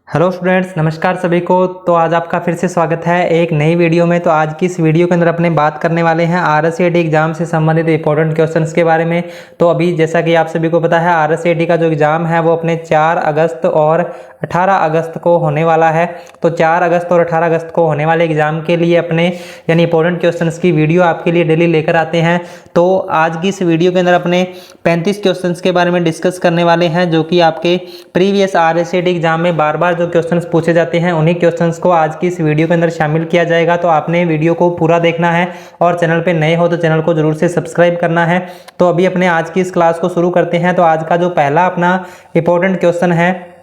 Hello students, नमस्कार सभी को। तो आज आपका फिर से स्वागत है एक नई वीडियो में। तो आज की इस वीडियो के अंदर अपने बात करने वाले हैं आरएससीआईटी एग्जाम से संबंधित इंपॉर्टेंट क्वेश्चंस के बारे में। तो अभी जैसा कि आप सभी को पता है, आरएससीआईटी का जो एग्ज़ाम है वो अपने 4 अगस्त और 18 अगस्त को होने वाला है। तो 4 अगस्त और 18 अगस्त को होने वाले एग्जाम के लिए अपने यानी इंपॉर्टेंट क्वेश्चंस की वीडियो आपके लिए डेली लेकर आते हैं। तो आज की इस वीडियो के अंदर अपने 35 क्वेश्चंस के बारे में डिस्कस करने वाले हैं, जो कि आपके प्रीवियस आरएससीआईटी एग्जाम में बार बार जो क्वेश्चंस पूछे जाते हैं उन्हीं क्वेश्चंस को आज की इस वीडियो के अंदर शामिल किया जाएगा। तो आपने वीडियो को पूरा देखना है और चैनल पे नए हो तो चैनल को जरूर से सब्सक्राइब करना है। तो अभी अपने आज की इस क्लास को शुरू करते हैं। तो आज का जो पहला अपना इंपॉर्टेंट क्वेश्चन है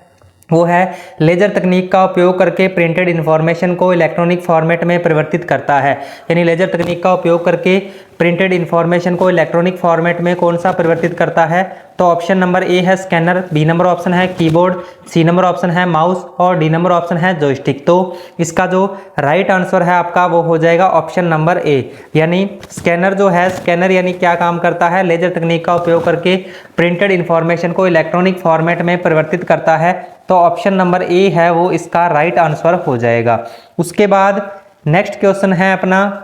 वो है लेजर तकनीक का उपयोग करके प्रिंटेड इन्फॉर्मेशन को इलेक्ट्रॉनिक फॉर्मेट में परिवर्तित करता है। यानी लेजर तकनीक का उपयोग करके प्रिंटेड इन्फॉर्मेशन को इलेक्ट्रॉनिक फॉर्मेट में कौन सा परिवर्तित करता है? तो ऑप्शन नंबर ए है स्कैनर, बी नंबर ऑप्शन है कीबोर्ड, सी नंबर ऑप्शन है माउस और डी नंबर ऑप्शन है जॉयस्टिक। तो इसका जो राइट आंसर है आपका वो हो जाएगा ऑप्शन नंबर ए। यानी स्कैनर जो है, स्कैनर यानी क्या काम करता है? लेजर तकनीक का उपयोग करके प्रिंटेड इन्फॉर्मेशन को इलेक्ट्रॉनिक फॉर्मेट में परिवर्तित करता है। तो ऑप्शन नंबर ए है वो इसका राइट आंसर हो जाएगा। उसके बाद नेक्स्ट क्वेश्चन है अपना,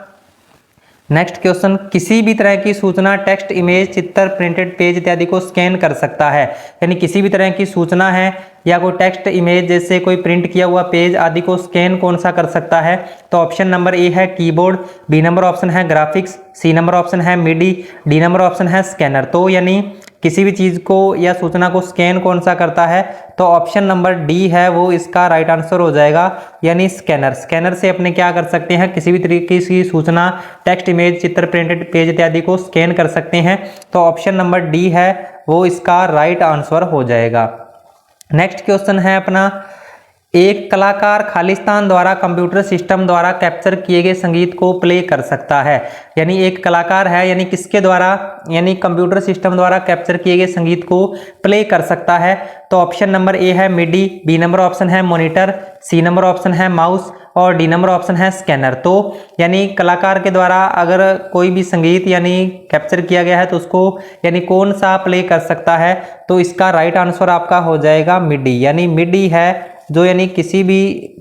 नेक्स्ट क्वेश्चन, किसी भी तरह की सूचना टेक्स्ट, इमेज, चित्र, प्रिंटेड पेज इत्यादि को स्कैन कर सकता है। यानी किसी भी तरह की सूचना है या कोई टेक्स्ट, इमेज जैसे कोई प्रिंट किया हुआ पेज आदि को स्कैन कौन सा कर सकता है? तो ऑप्शन नंबर ए है कीबोर्ड, बी नंबर ऑप्शन है ग्राफिक्स, सी नंबर ऑप्शन है मिडी, डी नंबर ऑप्शन है स्कैनर। तो यानी किसी भी चीज को या सूचना को स्कैन कौन सा करता है? तो ऑप्शन नंबर डी है वो इसका राइट आंसर हो जाएगा, यानी स्कैनर। स्कैनर से अपने क्या कर सकते हैं? किसी भी तरीके की सूचना, टेक्स्ट, इमेज, चित्र, प्रिंटेड पेज इत्यादि को स्कैन कर सकते हैं। तो ऑप्शन नंबर डी है वो इसका राइट आंसर हो जाएगा। नेक्स्ट क्वेश्चन है अपना, एक कलाकार खालिस्तान द्वारा कंप्यूटर सिस्टम द्वारा कैप्चर किए गए संगीत को प्ले कर सकता है। यानी एक कलाकार है, यानी किसके द्वारा? यानी कंप्यूटर सिस्टम द्वारा कैप्चर किए गए संगीत को प्ले कर सकता है। तो ऑप्शन नंबर ए है मिडी, बी नंबर ऑप्शन है मॉनिटर, सी नंबर ऑप्शन है माउस और डी नंबर ऑप्शन है स्कैनर। तो यानी कलाकार के द्वारा अगर कोई भी संगीत यानी कैप्चर किया गया है तो उसको यानी कौन सा प्ले कर सकता है? तो इसका राइट आंसर आपका हो जाएगा मिडी। यानी मिडी है जो यानी किसी भी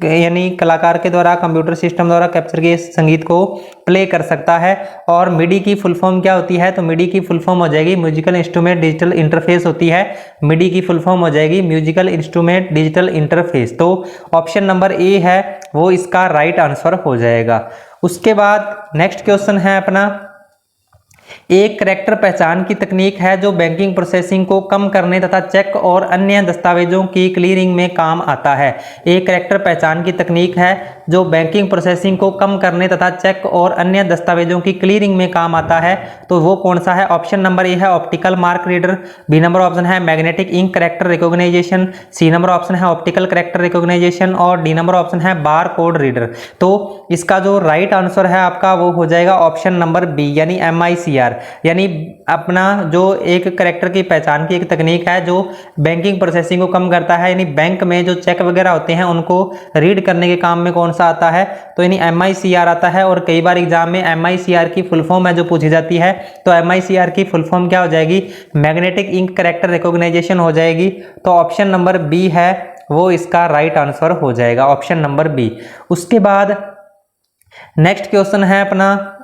यानी कलाकार के द्वारा कंप्यूटर सिस्टम द्वारा कैप्चर किए संगीत को प्ले कर सकता है। और मिडी की फुल फॉर्म क्या होती है? तो मिडी की फुल फॉर्म हो जाएगी म्यूजिकल इंस्ट्रूमेंट डिजिटल इंटरफेस होती है। मिडी की फुल फॉर्म हो जाएगी म्यूजिकल इंस्ट्रूमेंट डिजिटल इंटरफेस। तो ऑप्शन नंबर ए है वो इसका राइट आंसर हो जाएगा। उसके बाद नेक्स्ट क्वेश्चन है अपना, एक करैक्टर पहचान की तकनीक है जो बैंकिंग प्रोसेसिंग को कम करने तथा चेक और अन्य दस्तावेजों की क्लियरिंग में काम आता है। एक करैक्टर पहचान की तकनीक है जो बैंकिंग प्रोसेसिंग को कम करने तथा चेक और अन्य दस्तावेजों की क्लियरिंग में काम आता है। तो वो कौन सा है? ऑप्शन नंबर ए है optical mark reader, B number option है magnetic ink character recognition, C number option है ऑप्टिकल करैक्टर रिकॉग्नाइजेशन और डी नंबर ऑप्शन है बार कोड रीडर। तो इसका जो राइट आंसर है आपका वो हो जाएगा ऑप्शन नंबर बी, यानी MICR। यानी अपना जो एक करैक्टर की पहचान की एक तकनीक है जो बैंकिंग प्रोसेसिंग को कम करता है। यानी बैंक में जो चेक वगैरह होते हैं उनको रीड करने के काम में कौन सा आता है? तो यानी MICR आता है। और कई बार एग्जाम में MICR की फुल फॉर्म है जो पूछी जाती है। तो MICR की फुल फॉर्म क्या हो जाएगी? मैग्नेटिक इंक करैक्टर रिकॉग्नाइजेशन हो जाएगी। तो ऑप्शन नंबर बी है वो इसका राइट आंसर हो जाएगा, ऑप्शन नंबर बी। उसके बाद नेक्स्ट क्वेश्चन है अपना,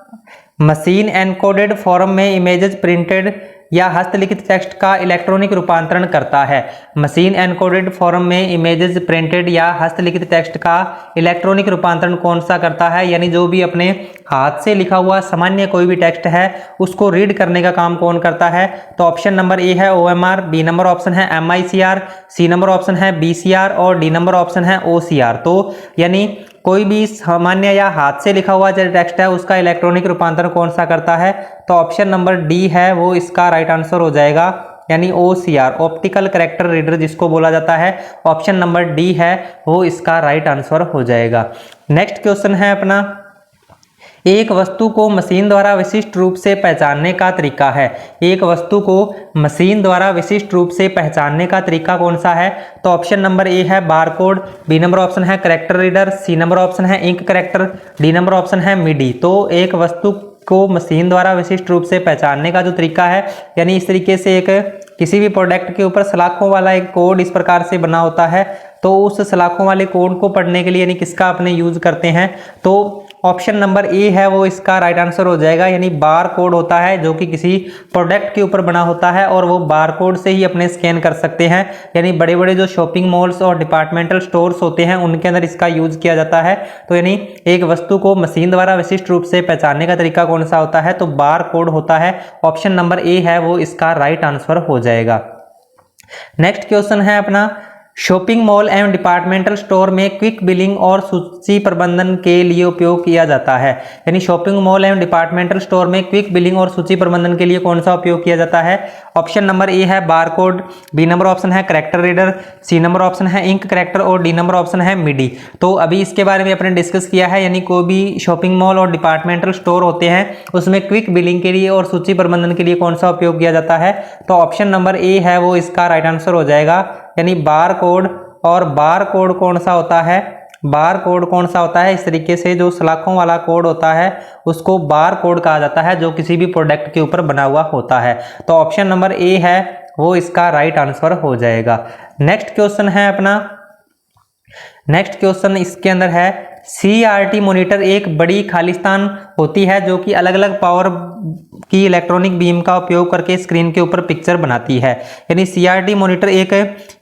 मशीन एनकोडेड फॉर्म में इमेजेस प्रिंटेड या हस्तलिखित टेक्स्ट का इलेक्ट्रॉनिक रूपांतरण करता है। मशीन एनकोडेड फॉर्म में इमेजेस प्रिंटेड या हस्तलिखित टेक्स्ट का इलेक्ट्रॉनिक रूपांतरण कौन सा करता है? यानी जो भी अपने हाथ से लिखा हुआ सामान्य कोई भी टेक्स्ट है उसको रीड करने का काम कौन करता है? तो ऑप्शन नंबर ए है OMR, बी नंबर ऑप्शन है MICR, सी नंबर ऑप्शन है BCR और डी नंबर ऑप्शन है OCR। तो यानी कोई भी सामान्य या हाथ से लिखा हुआ जो टेक्स्ट है उसका इलेक्ट्रॉनिक रूपांतरण कौन सा करता है? तो ऑप्शन नंबर डी है वो इसका राइट आंसर हो जाएगा, यानी OCR, ऑप्टिकल करैक्टर रीडर जिसको बोला जाता है। ऑप्शन नंबर डी है वो इसका राइट आंसर हो जाएगा। नेक्स्ट क्वेश्चन है अपना, एक वस्तु को मशीन द्वारा विशिष्ट रूप से पहचानने का तरीका है। एक वस्तु को मशीन द्वारा विशिष्ट रूप से पहचानने का तरीका कौन सा है? तो ऑप्शन नंबर ए है बारकोड, बी नंबर ऑप्शन है character reader, C number option है ink character, D number option है मिडी। तो एक वस्तु को मशीन द्वारा विशिष्ट रूप से पहचानने का जो तरीका है, यानी इस तरीके से एक किसी भी प्रोडक्ट के ऊपर सलाखों वाला एक कोड इस प्रकार से बना होता है, तो तो उस सलाखों वाले कोड को पढ़ने के लिए यानी किसका अपने यूज करते हैं, तो ऑप्शन नंबर ए है वो इसका राइट आंसर हो जाएगा। यानी बार कोड होता है जो कि किसी प्रोडक्ट के ऊपर बना होता है और वो बार कोड से ही अपने स्कैन कर सकते हैं। यानी बड़े बड़े जो शॉपिंग मॉल्स और डिपार्टमेंटल स्टोर्स होते हैं उनके अंदर इसका यूज किया जाता है। तो यानी एक वस्तु को मशीन द्वारा विशिष्ट रूप से पहचानने का तरीका कौन सा होता है, तो बार कोड होता है। ऑप्शन नंबर ए है वो इसका राइट आंसर हो जाएगा। नेक्स्ट क्वेश्चन है अपना, शॉपिंग मॉल एवं डिपार्टमेंटल स्टोर में क्विक बिलिंग और सूची प्रबंधन के लिए उपयोग किया जाता है। यानी शॉपिंग मॉल एवं डिपार्टमेंटल स्टोर में क्विक बिलिंग और सूची प्रबंधन के लिए कौन सा उपयोग किया जाता है। ऑप्शन नंबर ए है बारकोड, बी नंबर ऑप्शन है character reader, C number option है इंक कैरेक्टर और डी नंबर ऑप्शन है मिडी। तो अभी इसके बारे में अपने डिस्कस किया है। यानी कोई भी शॉपिंग मॉल और डिपार्टमेंटल स्टोर होते हैं उसमें क्विक बिलिंग के लिए और सूची प्रबंधन के लिए कौन सा उपयोग किया जाता है, तो ऑप्शन नंबर ए है वो इसका राइट आंसर हो जाएगा। यानी बार कोड, और बार कोड कौन सा होता है, बार कोड कौन सा होता है, इस तरीके से जो सलाखों वाला कोड होता है उसको बार कोड कहा जाता है जो किसी भी प्रोडक्ट के ऊपर बना हुआ होता है। तो ऑप्शन नंबर ए है वो इसका राइट आंसर हो जाएगा। नेक्स्ट क्वेश्चन है अपना, नेक्स्ट क्वेश्चन इसके अंदर है, CRT मॉनिटर एक बड़ी खालिस्तान होती है जो कि अलग अलग पावर की इलेक्ट्रॉनिक बीम का उपयोग करके स्क्रीन के ऊपर पिक्चर बनाती है। यानी CRT मॉनिटर एक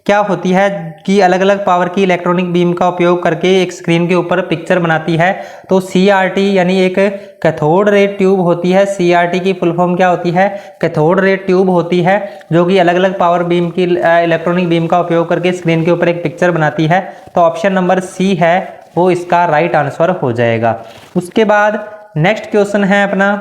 क्या होती है कि अलग अलग पावर की इलेक्ट्रॉनिक बीम का उपयोग करके एक स्क्रीन के ऊपर पिक्चर बनाती है। तो CRT यानी एक कैथोड रे ट्यूब होती है। CRT की फुल फॉर्म क्या होती है, कैथोड रे ट्यूब होती है जो कि अलग अलग पावर बीम की इलेक्ट्रॉनिक बीम का उपयोग करके स्क्रीन के ऊपर एक पिक्चर बनाती है। तो ऑप्शन नंबर सी है वो इसका राइट आंसर हो जाएगा। उसके बाद नेक्स्ट क्वेश्चन है अपना,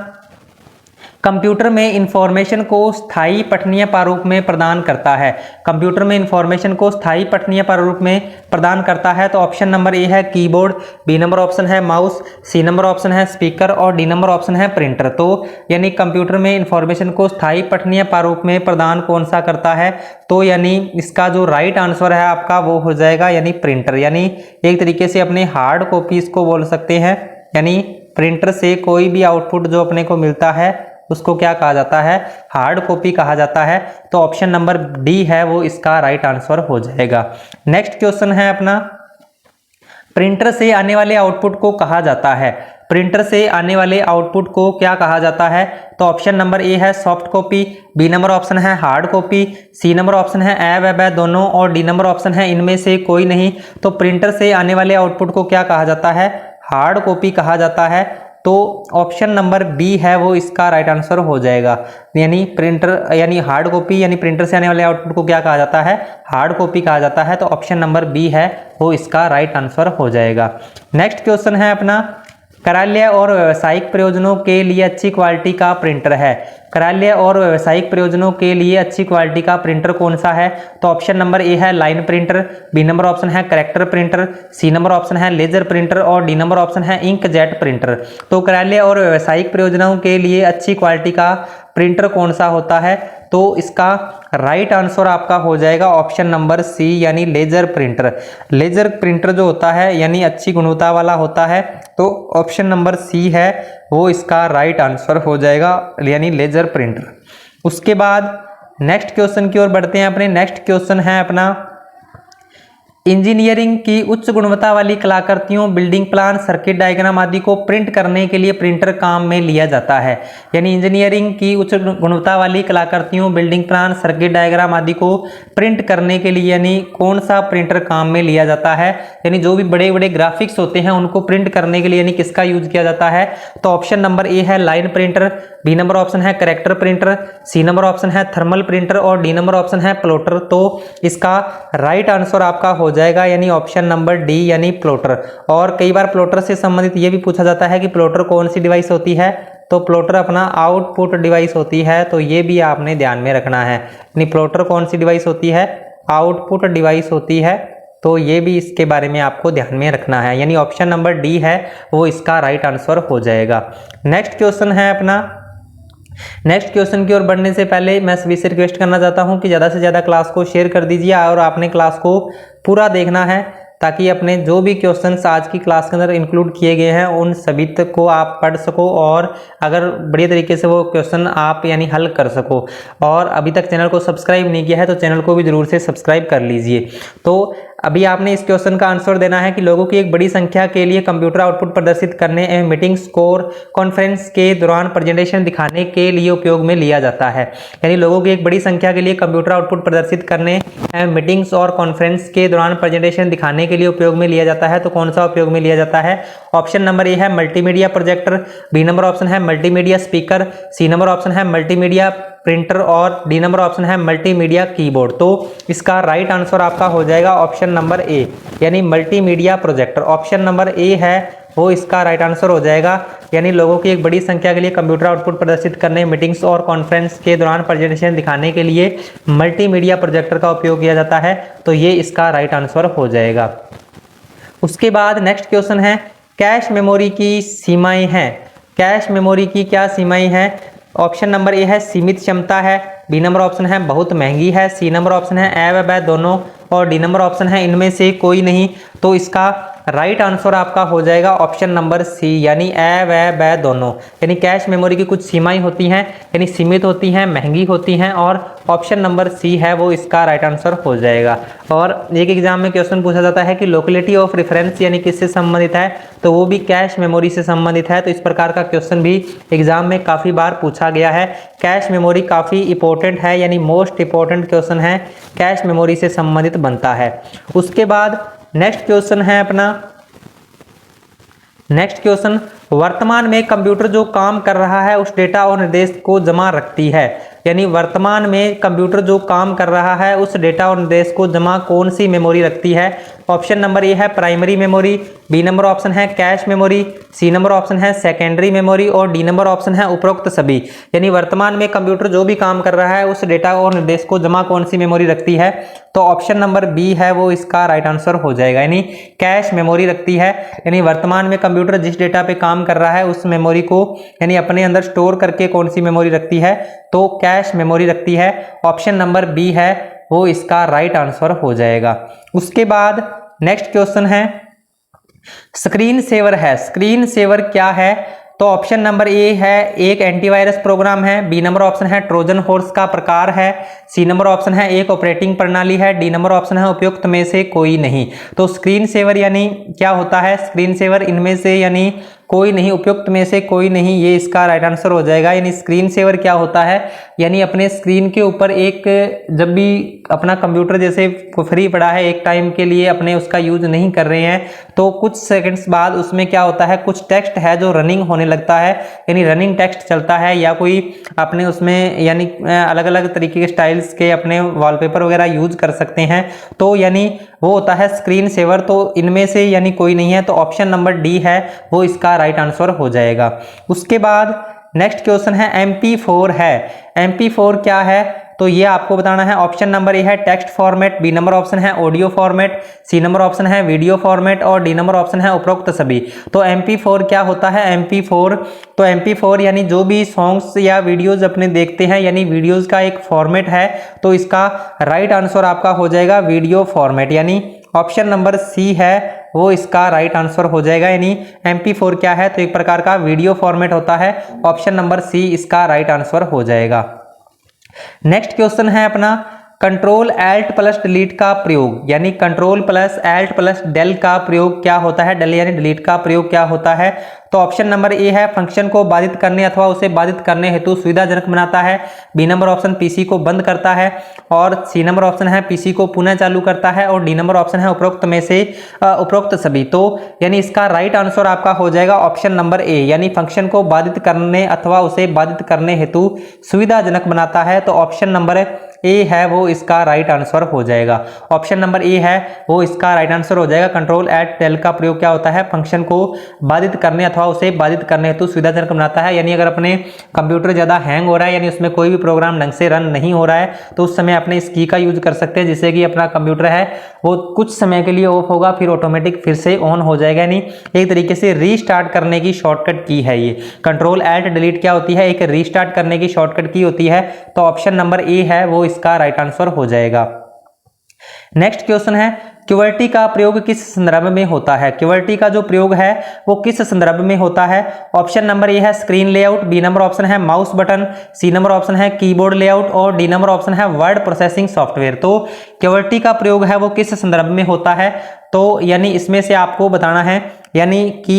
कंप्यूटर में इंफॉर्मेशन को स्थायी पठनीय प्रारूप में प्रदान करता है। कंप्यूटर में इंफॉर्मेशन को स्थायी पठनीय प्रारूप में प्रदान करता है। तो ऑप्शन नंबर ए है कीबोर्ड, बी नंबर ऑप्शन है माउस, सी नंबर ऑप्शन है स्पीकर और डी नंबर ऑप्शन है प्रिंटर। तो यानी कंप्यूटर में इंफॉर्मेशन को स्थायी पठनीय प्रारूप में प्रदान कौन सा करता है, तो यानी इसका जो राइट आंसर है आपका वो हो जाएगा यानी प्रिंटर। यानी एक तरीके से अपने हार्ड कॉपीज को बोल सकते हैं। यानी प्रिंटर से कोई भी आउटपुट जो अपने को मिलता है उसको क्या कहा जाता है, हार्ड कॉपी कहा जाता है। तो ऑप्शन नंबर डी है वो इसका राइट आंसर हो जाएगा। नेक्स्ट क्वेश्चन है अपना, प्रिंटर से आने वाले आउटपुट को कहा जाता है। प्रिंटर से आने वाले आउटपुट को क्या कहा जाता है, तो ऑप्शन नंबर ए है soft copy, B number option है hard copy, C number option है ए वेब है दोनों और डी नंबर ऑप्शन है इनमें से कोई नहीं। तो प्रिंटर से आने वाले आउटपुट को क्या कहा जाता है, हार्ड कॉपी कहा जाता है। तो ऑप्शन नंबर बी है वो इसका राइट आंसर हो जाएगा। यानी प्रिंटर यानी हार्ड कॉपी यानी प्रिंटर से आने वाले आउटपुट को क्या कहा जाता है, हार्ड कॉपी कहा जाता है। तो ऑप्शन नंबर बी है वो इसका राइट आंसर हो जाएगा। नेक्स्ट क्वेश्चन है अपना, कार्यालय और व्यावसायिक प्रयोजनों के लिए अच्छी क्वालिटी का प्रिंटर है। कार्यालय और व्यावसायिक प्रयोजनों के लिए अच्छी क्वालिटी का प्रिंटर कौन सा है, तो ऑप्शन नंबर ए है line printer, B number option है character printer, C number option है लेजर प्रिंटर और डी नंबर ऑप्शन है इंकजेट प्रिंटर। तो कार्यालय और व्यावसायिक प्रयोजनों के लिए अच्छी क्वालिटी का प्रिंटर कौन सा होता है, तो इसका राइट आंसर आपका हो जाएगा ऑप्शन नंबर सी यानी लेजर प्रिंटर। लेजर प्रिंटर जो होता है यानी अच्छी गुणवत्ता वाला होता है। तो ऑप्शन नंबर सी है वो इसका राइट आंसर हो जाएगा यानी लेजर प्रिंटर। उसके बाद नेक्स्ट क्वेश्चन की ओर बढ़ते हैं। अपने नेक्स्ट क्वेश्चन है अपना, इंजीनियरिंग की उच्च गुणवत्ता वाली कलाकृतियों, बिल्डिंग प्लान, सर्किट डायग्राम आदि को प्रिंट करने के लिए प्रिंटर काम में लिया जाता है। यानी इंजीनियरिंग की उच्च गुणवत्ता वाली कलाकृतियों, बिल्डिंग प्लान, सर्किट डायग्राम आदि को प्रिंट करने के लिए यानी कौन सा प्रिंटर काम में लिया जाता है। यानी जो भी बड़े बड़े ग्राफिक्स होते हैं उनको प्रिंट करने के लिए यानी किसका यूज किया जाता है, तो ऑप्शन नंबर ए है line printer, B number option है character printer, C number option है थर्मल प्रिंटर और डी नंबर ऑप्शन है प्लॉटर। तो इसका राइट आंसर आपका हो जाएगा यानी ऑप्शन नंबर डी यानी प्लॉटर। और कई बार प्लॉटर से संबंधित ये भी पूछा जाता है कि प्लॉटर कौन सी डिवाइस होती है, तो प्लॉटर अपना आउटपुट डिवाइस होती है। तो ये भी आपने ध्यान में रखना है। यानी प्लॉटर कौन सी डिवाइस होती है, आउटपुट डिवाइस होती है। तो ये भी इसके बारे में आपको ध्यान में रखना है। यानी ऑप्शन नंबर डी है वो इसका राइट आंसर हो जाएगा। नेक्स्ट क्वेश्चन है अपना, नेक्स्ट क्वेश्चन की ओर बढ़ने से पहले मैं सभी से रिक्वेस्ट करना चाहता हूं कि ज़्यादा से ज़्यादा क्लास को शेयर कर दीजिए और आपने क्लास को पूरा देखना है ताकि अपने जो भी क्वेश्चंस आज की क्लास के अंदर इंक्लूड किए गए हैं उन सभी तक को आप पढ़ सको और अगर बढ़िया तरीके से वो क्वेश्चन आप यानी हल कर सको। और अभी तक चैनल को सब्सक्राइब नहीं किया है तो चैनल को भी ज़रूर से सब्सक्राइब कर लीजिए। तो अभी आपने इस क्वेश्चन का आंसर देना है कि लोगों की एक बड़ी संख्या के लिए कंप्यूटर आउटपुट प्रदर्शित करने एवं मीटिंग्स कोर कॉन्फ्रेंस के दौरान प्रेजेंटेशन दिखाने के लिए उपयोग में लिया जाता है। यानी लोगों की एक बड़ी संख्या के लिए कंप्यूटर आउटपुट प्रदर्शित करने एवं मीटिंग्स और कॉन्फ्रेंस के दौरान प्रेजेंटेशन दिखाने के लिए उपयोग में लिया जाता है। तो कौन सा उपयोग में लिया जाता है? ऑप्शन नंबर ए है multimedia projector, B number option है multimedia speaker, C number option है मल्टीमीडिया प्रिंटर और डी नंबर ऑप्शन है मल्टीमीडिया कीबोर्ड। तो इसका राइट आंसर आपका हो जाएगा ऑप्शन नंबर ए, यानी multimedia projector. Option number A है वो इसका राइट आंसर हो जाएगा। यानी लोगों की एक बड़ी संख्या के लिए कंप्यूटर आउटपुट प्रदर्शित करने, मीटिंग्स और कॉन्फ्रेंस के दौरान प्रेजेंटेशन दिखाने के लिए मल्टीमीडिया प्रोजेक्टर का उपयोग किया जाता है। तो ये इसका राइट आंसर हो जाएगा। उसके बाद नेक्स्ट क्वेश्चन है, कैश मेमोरी की सीमाएं हैं। कैश मेमोरी की क्या सीमाएं हैं? ऑप्शन नंबर ए है सीमित क्षमता है, बी नंबर ऑप्शन है बहुत महंगी है, सी नंबर ऑप्शन है ए व ब दोनों और डी नंबर ऑप्शन है इनमें से कोई नहीं। तो इसका राइट आंसर आपका हो जाएगा ऑप्शन नंबर सी, यानी ए व ब दोनों। यानी कैश मेमोरी की कुछ सीमाएं होती हैं, यानी सीमित होती हैं, महंगी होती हैं और ऑप्शन नंबर सी है वो इसका राइट आंसर हो जाएगा। और एक एग्जाम में क्वेश्चन पूछा जाता है कि लोकेलिटी ऑफ रेफरेंस यानी किससे संबंधित है, तो वो भी कैश मेमोरी से संबंधित है। तो इस प्रकार का क्वेश्चन भी एग्जाम में काफ़ी बार पूछा गया है। कैश मेमोरी काफ़ी इंपॉर्टेंट है, यानी मोस्ट इंपॉर्टेंट क्वेश्चन है, कैश मेमोरी से संबंधित बनता है। उसके बाद नेक्स्ट क्वेश्चन है अपना, नेक्स्ट क्वेश्चन, वर्तमान में कंप्यूटर जो काम कर रहा है उस डेटा और निर्देश को जमा रखती है। यानी वर्तमान में कंप्यूटर जो काम कर रहा है उस डेटा और निर्देश को जमा कौन सी मेमोरी रखती है? ऑप्शन नंबर ए है primary memory, B number option है cache memory, C number option है सेकेंडरी मेमोरी और डी नंबर ऑप्शन है उपरोक्त सभी। यानी वर्तमान में कंप्यूटर जो भी काम कर रहा है उस डेटा और निर्देश को जमा कौन सी मेमोरी रखती है? तो ऑप्शन नंबर बी है वो इसका राइट आंसर हो जाएगा, यानी कैश मेमोरी रखती है। यानी वर्तमान में कंप्यूटर जिस डेटा पे काम कर रहा है उस मेमोरी को यानी अपने अंदर स्टोर करके कौन सी मेमोरी रखती है? तो कैश मेमोरी रखती है। ऑप्शन नंबर बी है वो इसका राइट आंसर हो जाएगा। उसके बाद नेक्स्ट क्वेश्चन है, स्क्रीन सेवर है। स्क्रीन सेवर क्या है? तो ऑप्शन नंबर ए है एक एंटीवायरस प्रोग्राम है, बी नंबर ऑप्शन है ट्रोजन हॉर्स का प्रकार है, सी नंबर ऑप्शन है एक ऑपरेटिंग प्रणाली है, डी नंबर ऑप्शन है उपयुक्त में से कोई नहीं। तो स्क्रीन सेवर यानी क्या होता है? स्क्रीन सेवर इनमें से यानी कोई नहीं, उपयुक्त में से कोई नहीं, ये इसका राइट आंसर हो जाएगा। यानी स्क्रीन सेवर क्या होता है? यानी अपने स्क्रीन के ऊपर एक, जब भी अपना कंप्यूटर जैसे फ्री पड़ा है एक टाइम के लिए अपने उसका यूज नहीं कर रहे हैं, तो कुछ सेकंड्स बाद उसमें क्या होता है, कुछ टेक्स्ट है जो रनिंग होने लगता है, यानी रनिंग टेक्स्ट चलता है, या कोई अपने उसमें यानी अलग अलग तरीके के स्टाइल्स के अपने वॉलपेपर वगैरह यूज कर सकते हैं। तो यानी वो होता है स्क्रीन सेवर। तो इनमें से यानी कोई नहीं है। तो ऑप्शन नंबर डी है वो इसका राइट आंसर हो जाएगा। उसके बाद नेक्स्ट क्वेश्चन है MP4 है। MP4 क्या है? तो ये आपको बताना है। ऑप्शन नंबर ए है text format, B number option है audio format, C number option है वीडियो फॉर्मेट और डी नंबर ऑप्शन है उपरोक्त सभी। तो MP4 क्या होता है? MP4 तो MP4 यानी जो भी सॉन्ग्स या वीडियोज अपने देखते हैं, यानी वीडियोज का एक फॉर्मेट है। तो इसका राइट आंसर आपका हो जाएगा वीडियो फॉर्मेट, यानी ऑप्शन नंबर सी है वो इसका राइट आंसर हो जाएगा। यानी MP4 क्या है? तो एक प्रकार का वीडियो फॉर्मेट होता है। ऑप्शन नंबर सी इसका राइट आंसर हो जाएगा। नेक्स्ट क्वेश्चन है अपना, कंट्रोल एल्ट प्लस डिलीट का प्रयोग, यानी control plus alt plus del का प्रयोग क्या होता है? डेल यानी डिलीट का प्रयोग क्या होता है? तो ऑप्शन नंबर ए है फंक्शन को बाधित करने अथवा उसे बाधित करने हेतु सुविधाजनक बनाता है, बी नंबर ऑप्शन पीसी को बंद करता है और सी नंबर ऑप्शन है पीसी को पुनः चालू करता है और डी नंबर ऑप्शन है उपरोक्त में से उपरोक्त सभी। तो यानी इसका राइट आंसर आपका हो जाएगा ऑप्शन नंबर ए, यानी फंक्शन को बाधित करने अथवा उसे बाधित करने हेतु सुविधाजनक बनाता है। तो ऑप्शन नंबर ए है वो इसका राइट आंसर हो जाएगा। ऑप्शन नंबर ए है वो इसका राइट आंसर हो जाएगा। कंट्रोल एट डेल का प्रयोग क्या होता है? फंक्शन को बाधित करने अथवा उसे बाधित करने हेतु सुविधाजनक बनाता है। यानी अगर अपने कंप्यूटर ज़्यादा हैंग हो रहा है, यानी उसमें कोई भी प्रोग्राम ढंग से रन नहीं हो रहा है, तो उस समय अपने इस की का यूज कर सकते हैं, जिससे कि अपना कंप्यूटर है वो कुछ समय के लिए ऑफ होगा, फिर ऑटोमेटिक फिर से ऑन हो जाएगा। यानी एक तरीके से रीस्टार्ट करने की शॉर्टकट की है ये। कंट्रोल एट डिलीट क्या होती है? एक रीस्टार्ट करने की शॉर्टकट की होती है। तो ऑप्शन नंबर ए है वो इसका राइट आंसर हो जाएगा। नेक्स्ट क्वेश्चन है, QWERTY का प्रयोग किस संदर्भ में होता है? QWERTY का जो प्रयोग है वो किस संदर्भ में होता है? ऑप्शन नंबर ए है screen layout, B number option है mouse button, C number option है कीबोर्ड लेआउट और डी नंबर ऑप्शन है वर्ड प्रोसेसिंग सॉफ्टवेयर। तो QWERTY का प्रयोग है वो किस संदर्भ में होता है? तो यानी इसमें से आपको बताना है, यानी कि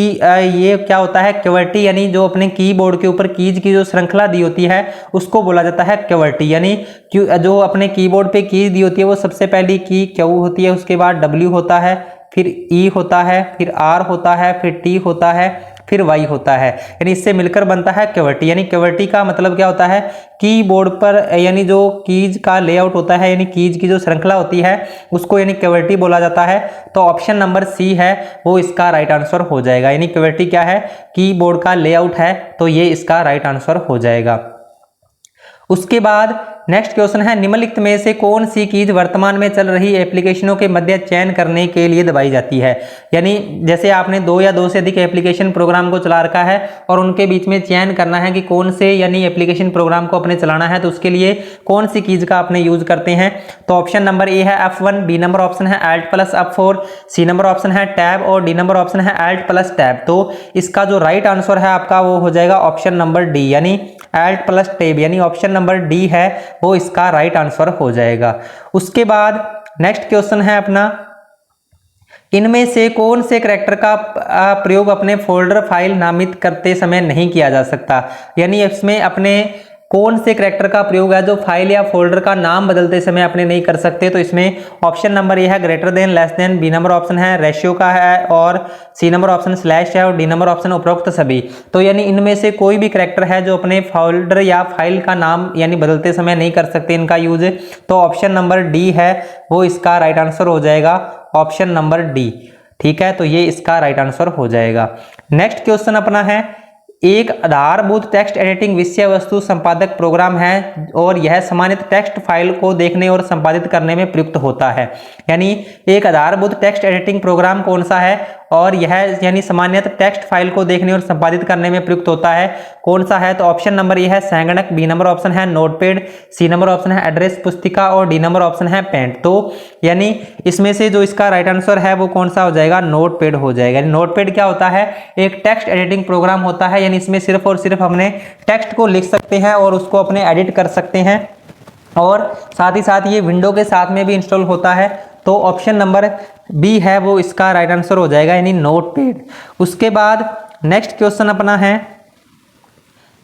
ये क्या होता है QWERTY, यानी जो अपने कीबोर्ड के ऊपर कीज की जो श्रृंखला दी होती है उसको बोला जाता है QWERTY। यानी जो अपने कीबोर्ड पे कीज दी होती है वो सबसे पहली की Q होती है, उसके बाद W होता है, फिर E होता है, फिर R होता है, फिर T होता है, फिर Y होता है, यानी इससे मिलकर बनता है QWERTY। यानी QWERTY का मतलब क्या होता है? कीबोर्ड पर यानी जो कीज का लेआउट होता है, यानी कीज की जो श्रृंखला होती है उसको यानी QWERTY बोला जाता है। तो ऑप्शन नंबर सी है वो इसका राइट आंसर हो जाएगा। यानी QWERTY क्या है? कीबोर्ड का लेआउट है, तो ये इसका राइट आंसर हो जाएगा। उसके बाद नेक्स्ट क्वेश्चन है, निम्नलिखित में से कौन सी कीज वर्तमान में चल रही एप्लीकेशनों के मध्य चयन करने के लिए दबाई जाती है? यानी जैसे आपने दो या दो से अधिक एप्लीकेशन प्रोग्राम को चला रखा है और उनके बीच में चयन करना है कि कौन से यानी एप्लीकेशन प्रोग्राम को अपने चलाना है, तो उसके लिए कौन सी कीज का अपने यूज करते हैं? तो ऑप्शन नंबर ए है F1, बी नंबर ऑप्शन है Alt+F4, सी नंबर ऑप्शन है टैब और डी नंबर ऑप्शन है Alt+टैब। तो इसका जो राइट आंसर है आपका वो हो जाएगा ऑप्शन नंबर डी, यानी Alt+टैब, यानी ऑप्शन नंबर डी है वो इसका राइट आंसर हो जाएगा। उसके बाद नेक्स्ट क्वेश्चन है अपना, इनमें से कौन से कैरेक्टर का प्रयोग अपने फोल्डर फाइल नामित करते समय नहीं किया जा सकता? यानी इसमें अपने कौन से कैरेक्टर का प्रयोग है जो फाइल या फोल्डर का नाम बदलते समय अपने नहीं कर सकते? तो इसमें ऑप्शन नंबर ए है greater than, less than, B number option है रेशियो का है और सी नंबर ऑप्शन स्लैश है और डी नंबर ऑप्शन उपरोक्त सभी। तो यानी इनमें से कोई भी कैरेक्टर है जो अपने फोल्डर या फाइल का नाम यानी बदलते समय नहीं कर सकते इनका यूज, तो ऑप्शन नंबर डी है वो इसका राइट आंसर हो जाएगा, ऑप्शन नंबर डी। ठीक है, तो ये इसका राइट आंसर हो जाएगा। नेक्स्ट क्वेश्चन अपना है, एक आधारभूत टेक्स्ट एडिटिंग विषय वस्तु संपादक प्रोग्राम है और यह सामान्य टेक्स्ट फाइल को देखने और संपादित करने में प्रयुक्त होता है। यानी एक आधारभूत टेक्स्ट एडिटिंग प्रोग्राम कौन सा है और यह यानी सामान्यतः टेक्स्ट फाइल को देखने और संपादित करने में प्रयुक्त होता है, कौन सा है? तो ऑप्शन नंबर ए है संगणक, बी नंबर ऑप्शन है नोटपैड, सी नंबर ऑप्शन है एड्रेस पुस्तिका और डी नंबर ऑप्शन है पेंट। तो यानी इसमें से जो इसका राइट आंसर है वो कौन सा हो जाएगा? नोटपैड हो जाएगा। नोटपैड क्या होता है? एक टेक्स्ट एडिटिंग प्रोग्राम होता है, यानी इसमें सिर्फ और सिर्फ हमने टेक्स्ट को लिख सकते हैं और उसको अपने एडिट कर सकते हैं और साथ ही साथ ये विंडो के साथ में भी इंस्टॉल होता है। तो ऑप्शन नंबर बी है वो इसका राइट आंसर हो जाएगा, यानी नोटपैड। उसके बाद नेक्स्ट क्वेश्चन अपना है,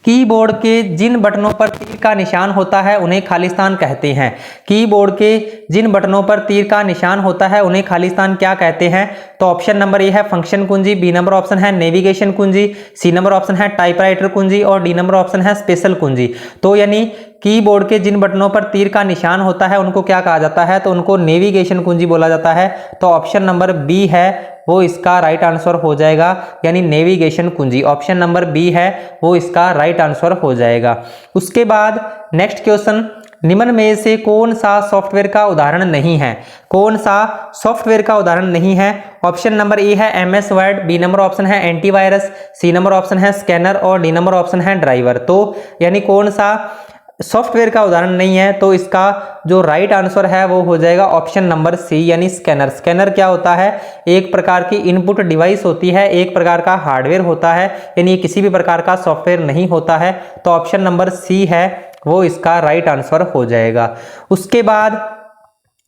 कीबोर्ड के जिन बटनों पर तीर का निशान होता है उन्हें खालिस्तान कहते हैं। कीबोर्ड के जिन बटनों पर तीर का निशान होता है उन्हें खालिस्तान क्या कहते हैं? तो ऑप्शन नंबर ए है फंक्शन कुंजी, बी नंबर ऑप्शन है नेविगेशन कुंजी, सी नंबर ऑप्शन है टाइपराइटर कुंजी और डी नंबर ऑप्शन है स्पेशल कुंजी। तो यानी कीबोर्ड के जिन बटनों पर तीर का निशान होता है उनको क्या कहा जाता है? तो उनको नेविगेशन कुंजी बोला जाता है। तो ऑप्शन नंबर बी है वो इसका राइट आंसर हो जाएगा, यानी नेविगेशन कुंजी। ऑप्शन नंबर बी है वो इसका राइट आंसर हो जाएगा। उसके बाद नेक्स्ट क्वेश्चन, निम्न में से कौन सा सॉफ्टवेयर का उदाहरण नहीं है? कौन सा सॉफ्टवेयर का उदाहरण नहीं है? ऑप्शन नंबर ए है MS word, B number option है एंटीवायरस, सी नंबर ऑप्शन है स्कैनर और डी नंबर ऑप्शन है ड्राइवर। तो यानी कौन सा सॉफ्टवेयर का उदाहरण नहीं है? तो इसका जो राइट आंसर है वो हो जाएगा ऑप्शन नंबर सी, यानी स्कैनर। स्कैनर क्या होता है? एक प्रकार की इनपुट डिवाइस होती है, एक प्रकार का हार्डवेयर होता है, यानी किसी भी प्रकार का सॉफ्टवेयर नहीं होता है। तो ऑप्शन नंबर सी है वो इसका राइट आंसर हो जाएगा। उसके बाद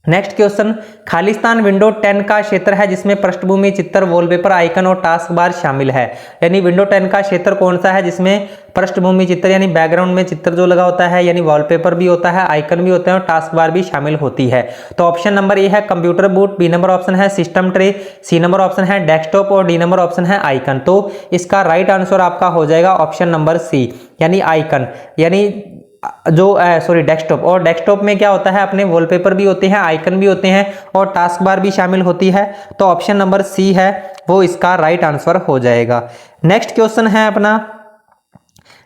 नेक्स्ट क्वेश्चन, खालिस्तान विंडो 10 का क्षेत्र है जिसमें पृष्ठभूमि चित्र, वॉलपेपर, आइकन और टास्क बार शामिल है। यानी विंडो 10 का क्षेत्र कौन सा है जिसमें पृष्ठभूमि चित्र यानी बैकग्राउंड में चित्र जो लगा होता है, यानी वॉलपेपर भी होता है, आइकन भी होते हैं और टास्क बार भी शामिल होती है। तो ऑप्शन नंबर ए है computer boot, B number option है system tray, C number option है डेस्कटॉप और डी नंबर ऑप्शन है आइकन। तो इसका राइट आंसर आपका हो जाएगा ऑप्शन नंबर सी, यानी आइकन, यानी डेस्कटॉप। और डेस्कटॉप में क्या होता है? अपने वॉलपेपर भी होते हैं, आइकन भी होते हैं और टास्क बार भी शामिल होती है। तो ऑप्शन नंबर सी है वो इसका राइट आंसर हो जाएगा। नेक्स्ट क्वेश्चन है अपना,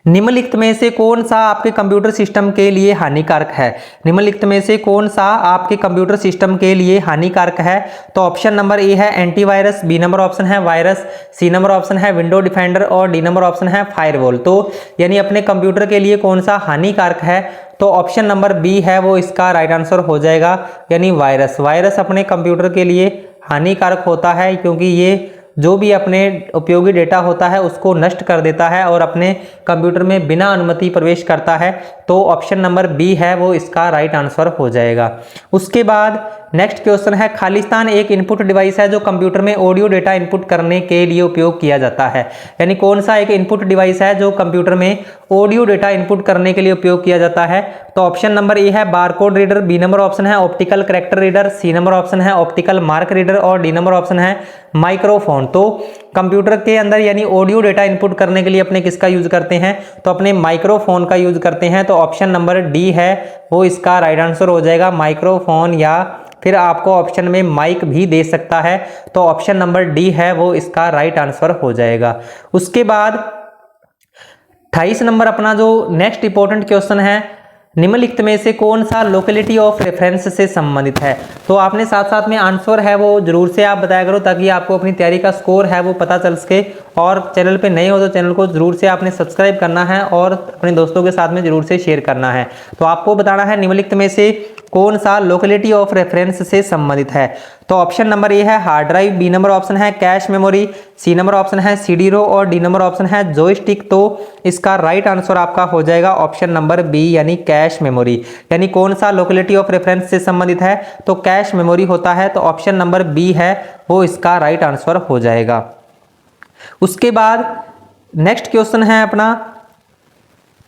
निम्नलिखित में से कौन सा आपके कंप्यूटर सिस्टम के लिए हानिकारक है? निम्नलिखित में से कौन सा आपके कंप्यूटर सिस्टम के लिए हानिकारक है? तो ऑप्शन नंबर ए है एंटीवायरस, बी नंबर ऑप्शन है वायरस, सी नंबर ऑप्शन है विंडो डिफेंडर और डी नंबर ऑप्शन है फायरवॉल। तो यानी अपने कंप्यूटर के लिए कौन सा हानिकारक है? तो ऑप्शन नंबर बी है वो इसका राइट आंसर हो जाएगा, यानी वायरस। वायरस अपने कंप्यूटर के लिए हानिकारक होता है क्योंकि ये जो भी अपने उपयोगी डेटा होता है उसको नष्ट कर देता है और अपने कंप्यूटर में बिना अनुमति प्रवेश करता है। तो ऑप्शन नंबर बी है वो इसका राइट आंसर हो जाएगा। उसके बाद नेक्स्ट क्वेश्चन है, खालिस्तान एक इनपुट डिवाइस है जो कंप्यूटर में ऑडियो डेटा इनपुट करने के लिए उपयोग किया जाता है। यानी कौन सा एक इनपुट डिवाइस है जो कंप्यूटर में ऑडियो डेटा इनपुट करने के लिए उपयोग किया जाता है? तो ऑप्शन नंबर ए है barcode reader, B number option है optical character reader, C number option है ऑप्टिकल मार्क रीडर और डी नंबर ऑप्शन है माइक्रोफोन। तो कंप्यूटर के अंदर यानी ऑडियो डेटा इनपुट करने के लिए अपने किसका यूज करते हैं? तो अपने माइक्रोफोन का यूज करते हैं। तो ऑप्शन नंबर डी है वो इसका राइट आंसर हो जाएगा, माइक्रोफोन, या फिर आपको ऑप्शन में माइक भी दे सकता है। तो ऑप्शन नंबर डी है वो इसका राइट आंसर हो जाएगा। उसके बाद 28 नंबर अपना जो नेक्स्ट इंपॉर्टेंट क्वेश्चन है, निम्नलिखित में से कौन सा लोकेलिटी ऑफ रेफरेंस से संबंधित है? तो आपने साथ साथ में आंसर है वो जरूर से आप बताया करो ताकि आपको अपनी तैयारी का स्कोर है वो पता चल सके। और चैनल पे नए हो तो चैनल को जरूर से आपने सब्सक्राइब करना है और अपने दोस्तों के साथ में जरूर से शेयर करना है। तो आपको बताना है निम्नलिखित में से कौन सा लोकेलिटी ऑफ रेफरेंस से संबंधित है? तो ऑप्शन नंबर ए है hard drive, B number option है cache memory, C number option है सीडी रो और डी नंबर ऑप्शन है जॉयस्टिक। तो इसका राइट आंसर आपका हो जाएगा ऑप्शन नंबर बी, यानी कैश मेमोरी। यानी कौन सा लोकेलिटी ऑफ रेफरेंस से संबंधित है? तो कैश मेमोरी होता है। तो ऑप्शन नंबर बी है वो इसका राइट आंसर हो जाएगा। उसके बाद नेक्स्ट क्वेश्चन है अपना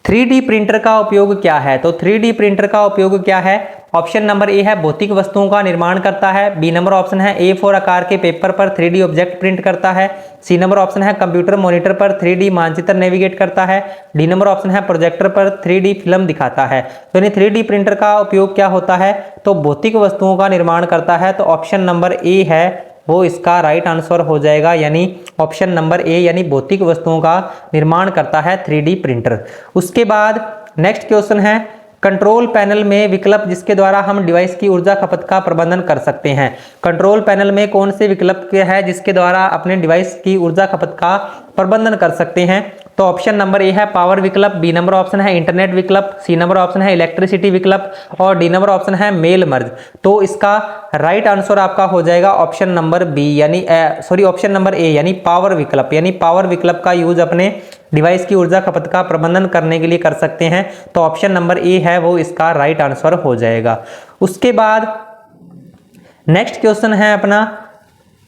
3D प्रिंटर का उपयोग क्या है? तो 3D प्रिंटर का उपयोग क्या है? ऑप्शन नंबर ए है भौतिक वस्तुओं का निर्माण करता है, बी नंबर ऑप्शन है A4 आकार के पेपर पर 3D ऑब्जेक्ट प्रिंट करता है, सी नंबर ऑप्शन है कंप्यूटर मॉनिटर पर 3D मानचित्र नेविगेट करता है, डी नंबर ऑप्शन है प्रोजेक्टर पर 3D फिल्म दिखाता है। तो यानी 3D प्रिंटर का उपयोग क्या होता है? तो भौतिक वस्तुओं का निर्माण करता है। तो ऑप्शन नंबर ए है वो इसका राइट आंसर हो जाएगा, यानी ऑप्शन नंबर ए, यानी भौतिक वस्तुओं का निर्माण करता है 3D प्रिंटर। उसके बाद नेक्स्ट क्वेश्चन है, कंट्रोल पैनल में विकल्प जिसके द्वारा हम डिवाइस की ऊर्जा खपत का प्रबंधन कर सकते हैं। कंट्रोल पैनल में कौन से विकल्प है जिसके द्वारा अपने डिवाइस की ऊर्जा खपत का प्रबंधन कर सकते हैं? तो ऑप्शन नंबर ए है पावर विकल्प, बी नंबर ऑप्शन है इंटरनेट विकल्प, सी नंबर ऑप्शन है इलेक्ट्रिसिटी विकल्प और डी नंबर ऑप्शन है मेल मर्ज। तो इसका राइट आंसर आपका हो जाएगा ऑप्शन नंबर बी, यानी ऑप्शन नंबर ए, यानी पावर विकल्प। यानी पावर विकल्प का यूज अपने डिवाइस की ऊर्जा खपत का प्रबंधन करने के लिए कर सकते हैं। तो ऑप्शन नंबर ए है वो इसका राइट आंसर हो जाएगा। उसके बाद नेक्स्ट क्वेश्चन है अपना,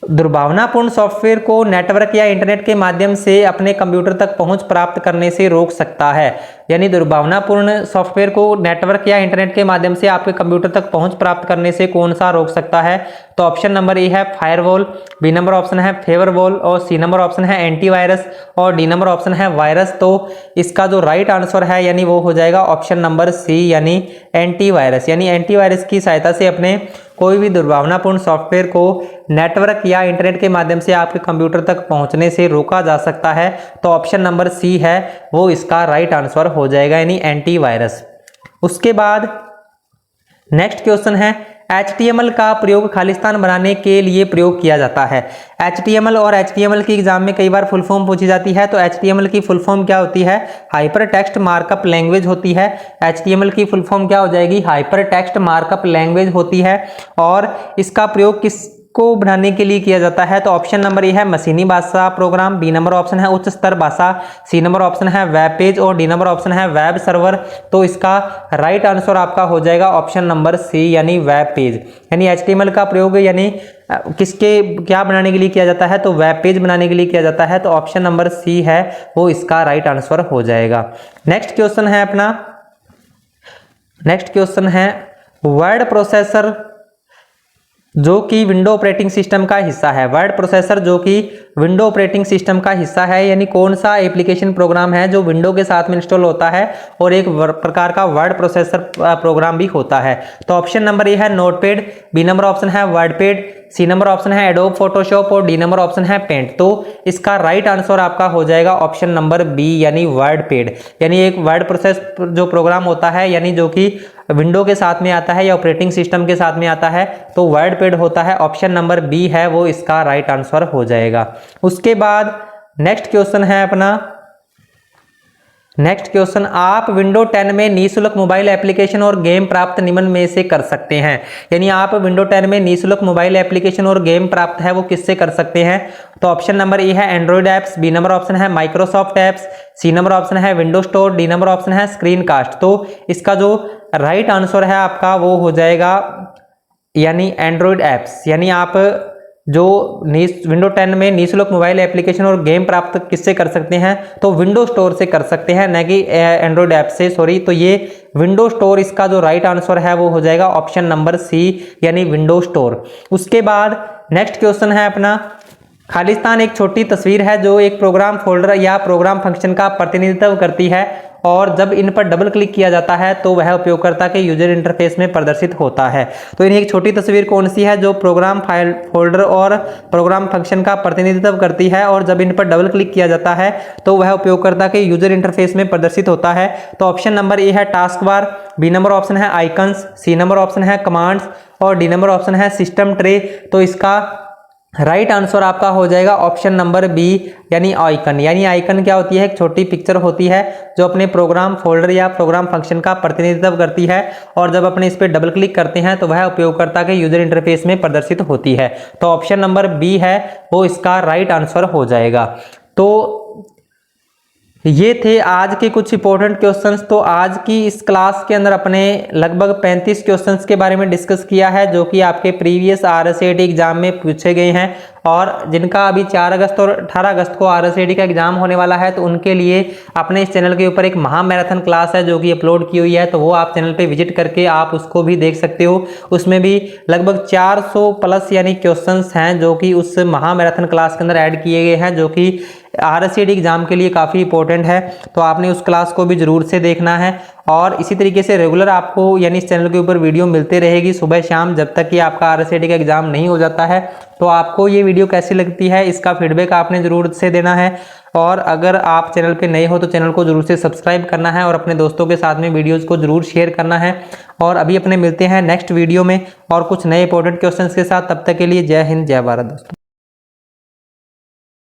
दुर्भावनापूर्ण सॉफ्टवेयर को नेटवर्क या इंटरनेट के माध्यम से अपने कंप्यूटर तक पहुंच प्राप्त करने से रोक सकता है। यानी दुर्भावनापूर्ण सॉफ्टवेयर को नेटवर्क या इंटरनेट के माध्यम से आपके कंप्यूटर तक पहुंच प्राप्त करने से कौन सा रोक सकता है? तो ऑप्शन नंबर ए है फायरवॉल, बी नंबर ऑप्शन है फेवरवॉल और सी नंबर ऑप्शन है एंटीवायरस और डी नंबर ऑप्शन है वायरस। तो इसका जो राइट आंसर है यानी वो हो जाएगा ऑप्शन नंबर सी, यानी एंटीवायरस। यानी एंटीवायरस की सहायता से अपने कोई भी दुर्भावनापूर्ण सॉफ्टवेयर को नेटवर्क या इंटरनेट के माध्यम से आपके कंप्यूटर तक पहुंचने से रोका जा सकता है। तो ऑप्शन नंबर सी है वो इसका राइट आंसर हो जाएगा, यानी एंटीवायरस। उसके बाद नेक्स्ट क्वेश्चन है, HTML का प्रयोग खालिस्तान बनाने के लिए प्रयोग किया जाता है। HTML और HTML की एग्जाम में कई बार फुल फॉर्म पूछी जाती है। तो HTML की फुल फॉर्म क्या होती है? हाइपर टेक्स्ट मार्कअप लैंग्वेज होती है। HTML की फुल फॉर्म क्या हो जाएगी? हाइपर टेक्स्ट मार्कअप लैंग्वेज होती है। और इसका प्रयोग किस को बनाने के लिए किया जाता है? तो ऑप्शन नंबर ए है मशीनी भाषा प्रोग्राम, बी नंबर ऑप्शन है उच्च स्तर भाषा, सी नंबर ऑप्शन है वेब पेज और डी नंबर ऑप्शन है वेब सर्वर। तो इसका राइट आंसर आपका हो जाएगा ऑप्शन नंबर सी, यानी वेब पेज। यानी HTML का प्रयोग यानी किसके क्या बनाने के लिए किया जाता है? तो वेब पेज बनाने के लिए किया जाता है। तो ऑप्शन नंबर सी है वो इसका राइट आंसर हो जाएगा। नेक्स्ट क्वेश्चन है अपना, नेक्स्ट क्वेश्चन है वर्ड प्रोसेसर जो कि विंडो ऑपरेटिंग सिस्टम का हिस्सा है। वर्ड प्रोसेसर जो कि विंडो ऑपरेटिंग सिस्टम का हिस्सा है, यानी कौन सा एप्लीकेशन प्रोग्राम है जो विंडो के साथ में इंस्टॉल होता है और एक प्रकार का वर्ड प्रोसेसर प्रोग्राम भी होता है। तो ऑप्शन नंबर ए है नोटपैड, बी नंबर ऑप्शन है वर्डपैड, सी नंबर ऑप्शन है एडोब फोटोशॉप और डी नंबर ऑप्शन है पेंट। तो इसका राइट आंसर आपका हो जाएगा ऑप्शन नंबर बी यानी वर्डपैड, यानी एक वर्ड प्रोसेस जो प्रोग्राम होता है, यानी जो कि विंडो के साथ में आता है या ऑपरेटिंग सिस्टम के साथ में आता है, तो वर्डपैड होता है। ऑप्शन नंबर बी है वो इसका राइट आंसर हो जाएगा। उसके बाद नेक्स्ट क्वेश्चन है अपना, नेक्स्ट क्वेश्चन, आप विंडो 10 में निःशुल्क मोबाइल एप्लीकेशन और गेम प्राप्त निम्न में से कर सकते हैं। यानी आप विंडो 10 में निःशुल्क मोबाइल एप्लीकेशन और गेम प्राप्त है वो किससे कर सकते हैं। तो ऑप्शन नंबर ए है Android apps, B number option है Microsoft apps, C number option है window store, D number option है स्क्रीन कास्ट। तो इसका जो राइट आंसर है आपका वो हो जाएगा यानी एंड्रॉइड ऐप्स, यानी आप जो विंडो 10 में निःशुल्क मोबाइल एप्लीकेशन और गेम प्राप्त किससे कर सकते हैं, तो विंडो स्टोर से कर सकते हैं, न कि एंड्रॉइड ऐप से, सॉरी। तो ये विंडो स्टोर इसका जो राइट आंसर है वो हो जाएगा ऑप्शन नंबर सी यानी विंडो स्टोर। उसके बाद नेक्स्ट क्वेश्चन है अपना, खालिस्तान एक छोटी तस्वीर है जो एक प्रोग्राम फोल्डर या प्रोग्राम फंक्शन का प्रतिनिधित्व करती है और जब इन पर डबल क्लिक किया जाता है तो वह उपयोगकर्ता के यूजर इंटरफेस में प्रदर्शित होता है। तो इन्हें एक छोटी तस्वीर कौन सी है जो प्रोग्राम फाइल फोल्डर और प्रोग्राम फंक्शन का प्रतिनिधित्व करती है और जब इन पर डबल क्लिक किया जाता है तो वह उपयोगकर्ता के यूजर इंटरफेस में प्रदर्शित होता है। तो ऑप्शन नंबर ए है task bar, B number option है आइकन्स, सी नंबर ऑप्शन है कमांड्स और डी नंबर ऑप्शन है सिस्टम ट्रे। तो इसका राइट आंसर आपका हो जाएगा ऑप्शन नंबर बी यानी आइकन। यानी आइकन क्या होती है, एक छोटी पिक्चर होती है जो अपने प्रोग्राम फोल्डर या प्रोग्राम फंक्शन का प्रतिनिधित्व करती है और जब अपने इस पर डबल क्लिक करते हैं तो वह उपयोगकर्ता के यूजर इंटरफेस में प्रदर्शित होती है। तो ऑप्शन नंबर बी है वो इसका राइट आंसर हो जाएगा। तो ये थे आज के कुछ इंपॉर्टेंट क्वेश्चंस। तो आज की इस क्लास के अंदर अपने लगभग 35 क्वेश्चंस के बारे में डिस्कस किया है जो कि आपके प्रीवियस RSAT एग्जाम में पूछे गए हैं और जिनका अभी 4 अगस्त और 18 अगस्त को RSAT का एग्जाम होने वाला है। तो उनके लिए अपने इस चैनल के ऊपर एक महा मैराथन क्लास है जो कि अपलोड की हुई है, तो वो आप चैनल पे विजिट करके आप उसको भी देख सकते हो। उसमें भी लगभग 400 प्लस यानी क्वेश्चंस हैं जो कि उस महा मैराथन क्लास के अंदर ऐड किए गए हैं, जो कि RSAT एग्जाम के लिए काफ़ी इंपॉर्टेंट है। तो आपने उस क्लास को भी जरूर से देखना है और इसी तरीके से रेगुलर आपको यानी इस चैनल के ऊपर वीडियो मिलते रहेगी सुबह शाम जब तक कि आपका RSAT का एग्जाम नहीं हो जाता है। तो आपको ये वीडियो कैसी लगती है इसका फीडबैक आपने जरूर से देना है और अगर आप चैनल पे नए हो तो चैनल को जरूर से सब्सक्राइब करना है और अपने दोस्तों के साथ में वीडियोस को जरूर शेयर करना है। और अभी अपने मिलते हैं नेक्स्ट वीडियो में और कुछ नए इंपॉर्टेंट क्वेश्चंस के साथ। तब तक के लिए जय हिंद जय भारत दोस्तों।